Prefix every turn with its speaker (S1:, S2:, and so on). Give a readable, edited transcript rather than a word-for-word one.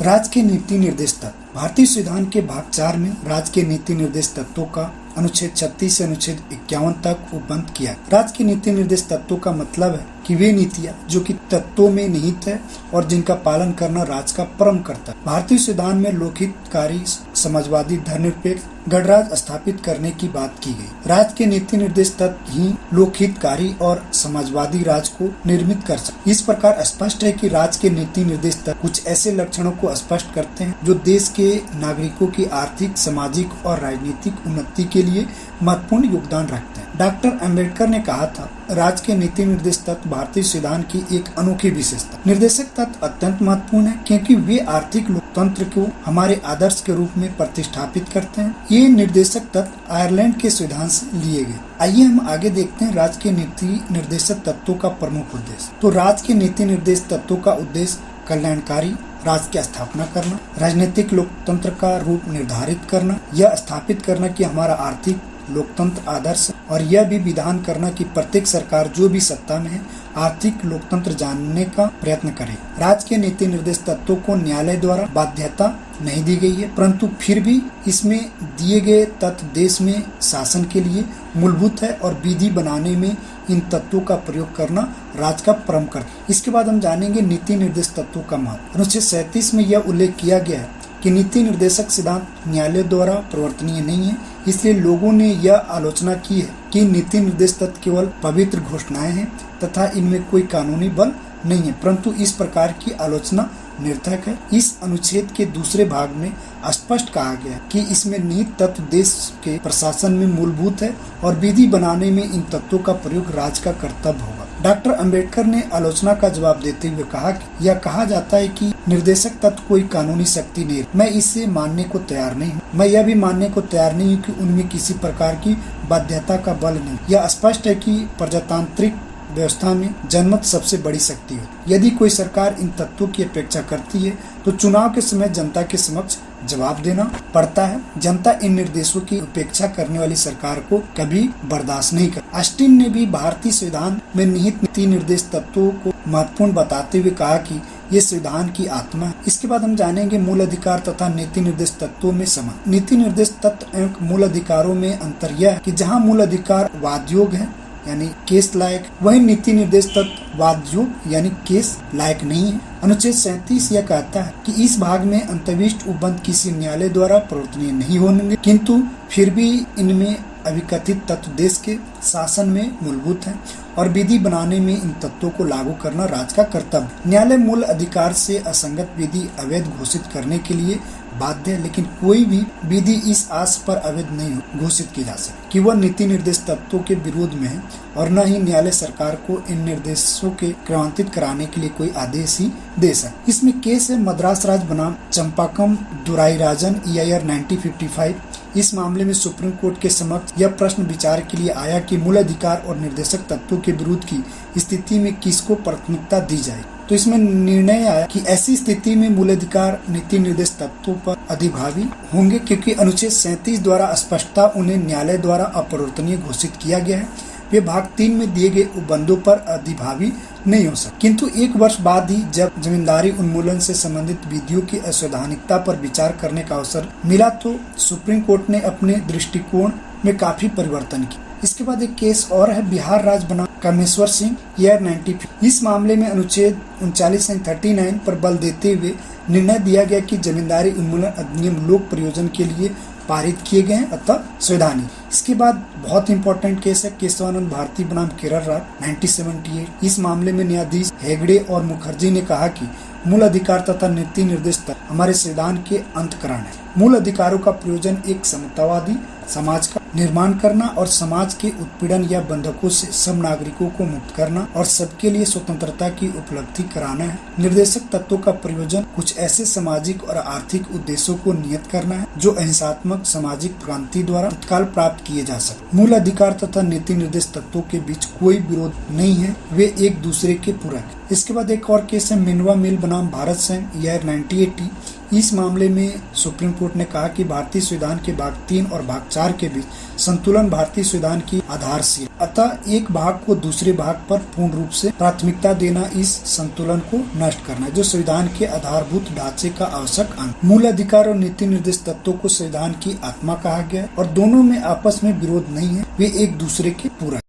S1: राज्य के नीति निर्देश तत्व। भारतीय संविधान के भाग 4 में राज्य के नीति निर्देश तत्वों का अनुच्छेद 36 से अनुच्छेद 51 तक उपबंध किया। राज्य के नीति निर्देश तत्वों का मतलब है कि वे नीतियां जो कि तत्वों में निहित है और जिनका पालन करना राज्य का परम कर्तव्य है। भारतीय संविधान में लोकहितकारी, समाजवादी, धर्मनिरपेक्ष गणराज्य स्थापित करने की बात की गई। राज्य के नीति निर्देश तत्व ही लोकहितकारी और समाजवादी राज्य को निर्मित कर सकते। इस प्रकार स्पष्ट है कि राज्य के नीति निर्देश तत्व कुछ ऐसे लक्षणों को स्पष्ट करते हैं जो देश के नागरिकों की आर्थिक, सामाजिक और राजनीतिक उन्नति के लिए महत्वपूर्ण योगदान रखते हैं। डॉक्टर अंबेडकर ने कहा था, राज्य के नीति निर्देश तत्व भारतीय संविधान की एक अनोखी विशेषता। निर्देशक तत्व अत्यंत महत्वपूर्ण है क्योंकि वे आर्थिक लोकतंत्र को हमारे आदर्श के रूप में प्रतिष्ठापित करते हैं। ये निर्देशक तत्व आयरलैंड के संविधान से लिए गए। आइए हम आगे देखते हैं राज्य के नीति निर्देशक तत्वों का प्रमुख उद्देश्य। तो राज्य के नीति निर्देश तत्वों का उद्देश्य कल्याणकारी राज्य की स्थापना करना, राजनीतिक लोकतंत्र का रूप निर्धारित करना, यह स्थापित करना कि हमारा आर्थिक लोकतंत्र आदर्श, और यह भी विधान करना कि प्रत्येक सरकार जो भी सत्ता में है आर्थिक लोकतंत्र जानने का प्रयत्न करे। राज्य के नीति निर्देश तत्वों को न्यायालय द्वारा बाध्यता नहीं दी गई है, परंतु फिर भी इसमें दिए गए तत्व देश में शासन के लिए मूलभूत है और विधि बनाने में इन तत्वों का प्रयोग करना राज्य का परम कर्तव्य। इसके बाद हम जानेंगे नीति निर्देश तत्वों का महत्व। अनुच्छेद 37 में यह उल्लेख किया गया है कि नीति निर्देशक सिद्धांत न्यायालय द्वारा परिवर्तनीय नहीं है, इसलिए लोगों ने यह आलोचना की है कि नीति निर्देश तत्व केवल पवित्र घोषणाएं हैं तथा इनमें कोई कानूनी बल नहीं है, परंतु इस प्रकार की आलोचना निरर्थक है। इस अनुच्छेद के दूसरे भाग में स्पष्ट कहा गया कि इसमें निहित तत्व देश के प्रशासन में मूलभूत है और विधि बनाने में इन तत्वों का प्रयोग राज्य का कर्तव्य होगा। डॉक्टर अंबेडकर ने आलोचना का जवाब देते हुए कहा कि यह कहा जाता है कि निर्देशक तत्व कोई कानूनी शक्ति नहीं है। मैं इसे मानने को तैयार नहीं हूँ। मैं यह भी मानने को तैयार नहीं हूँ कि उनमें किसी प्रकार की बाध्यता का बल नहीं। यह स्पष्ट है कि प्रजातांत्रिक व्यवस्था में जनमत सबसे बड़ी शक्ति है। यदि कोई सरकार इन तत्वों की अपेक्षा करती है तो चुनाव के समय जनता के समक्ष जवाब देना पड़ता है। जनता इन निर्देशों की उपेक्षा करने वाली सरकार को कभी बर्दाश्त नहीं कर। ऑस्टिन ने भी भारतीय संविधान में निहित नीति निर्देश तत्वों को महत्वपूर्ण बताते हुए कहा कि ये संविधान की आत्मा है। इसके बाद हम जानेंगे मूल अधिकार तथा नीति निर्देश तत्वों में संबंध। नीति निर्देश तत्व एवं मूल अधिकारों में अंतर यह है कि जहाँ मूल अधिकार वादयोग है यानी केस लायक, वही नीति निर्देश तत्व वादयोग यानी केस लायक नहीं है। अनुच्छेद 37 यह कहता है कि इस भाग में अंतर्विष्ट उपबंध किसी न्यायालय द्वारा परिवर्तनीय नहीं होंगे, किंतु फिर भी इनमें अविकथित तत्व देश के शासन में मूलभूत है और विधि बनाने में इन तत्वों को लागू करना राज्य का कर्तव्य। न्यायालय मूल अधिकार से असंगत विधि अवैध घोषित करने के लिए बाध्य है, लेकिन कोई भी विधि इस आस पर अवैध नहीं घोषित की जा सकती कि वह नीति निर्देश तत्वों के विरोध में है, और न ही न्यायालय सरकार को इन निर्देशों के क्रियान्वित कराने के लिए कोई आदेश ही दे सकता। इसमें केस है मद्रास राज्य बनाम चंपाकम दुराईराजन ईआईआर 1955। इस मामले में सुप्रीम कोर्ट के समक्ष यह प्रश्न विचार के लिए आया कि मूल अधिकार और निर्देशक तत्वों के विरोध की स्थिति में किसको प्राथमिकता दी जाए। तो इसमें निर्णय आया कि ऐसी स्थिति में मूल अधिकार नीति निर्देश तत्वों पर अधिभावी होंगे, क्योंकि अनुच्छेद 37 द्वारा स्पष्टता उन्हें न्यायालय द्वारा अपरिवर्तनीय घोषित किया गया है। वे भाग 3 में दिए गए उपबंधों पर अधिभावी नहीं हो सकते। किंतु एक वर्ष बाद ही जब जमींदारी उन्मूलन से संबंधित विधियों की असंवैधानिकता पर विचार करने का अवसर मिला तो सुप्रीम कोर्ट ने अपने दृष्टिकोण में काफी परिवर्तन किया। इसके बाद एक केस और है बिहार राज्य बनाम कामेश्वर सिंह ईयर 95। इस मामले में अनुच्छेद 39 पर बल देते हुए निर्णय दिया गया कि जमींदारी उन्मूलन अधिनियम लोक प्रयोजन के लिए पारित किए गए हैं, अतः संवैधानिक। इसके बाद बहुत इंपॉर्टेंट केस है केशवानंद भारती बनाम केरल राज्य 1978। इस मामले में न्यायाधीश हेगड़े और मुखर्जी ने कहा कि मूल अधिकार तथा नीति निर्देश तत्व हमारे संविधान के अंतःकरण है। मूल अधिकारों का प्रयोजन एक समतावादी समाज का निर्माण करना और समाज के उत्पीड़न या बंधकों से सब नागरिकों को मुक्त करना और सबके लिए स्वतंत्रता की उपलब्धि कराना है। निर्देशक तत्वों का प्रयोजन कुछ ऐसे सामाजिक और आर्थिक उद्देश्यों को नियत करना है जो अहिंसात्मक सामाजिक क्रांति द्वारा तत्काल प्राप्त किए जा सकते। मूल अधिकार तथा नीति निर्देश तत्वों के बीच कोई विरोध नहीं है, वे एक दूसरे के पूरक। इसके बाद एक और केस है मिनवा मिल बनाम भारत संघ ईयर 1980। इस मामले में सुप्रीम कोर्ट ने कहा कि भारतीय संविधान के भाग 3 और भाग 4 के बीच संतुलन भारतीय संविधान की आधारशिला, अतः एक भाग को दूसरे भाग पर पूर्ण रूप से प्राथमिकता देना इस संतुलन को नष्ट करना, जो संविधान के आधारभूत ढांचे का आवश्यक अंग। मूल अधिकार और नीति निर्देश तत्वों को संविधान की आत्मा कहा गया और दोनों में आपस में विरोध नहीं है, वे एक दूसरे के पूरक।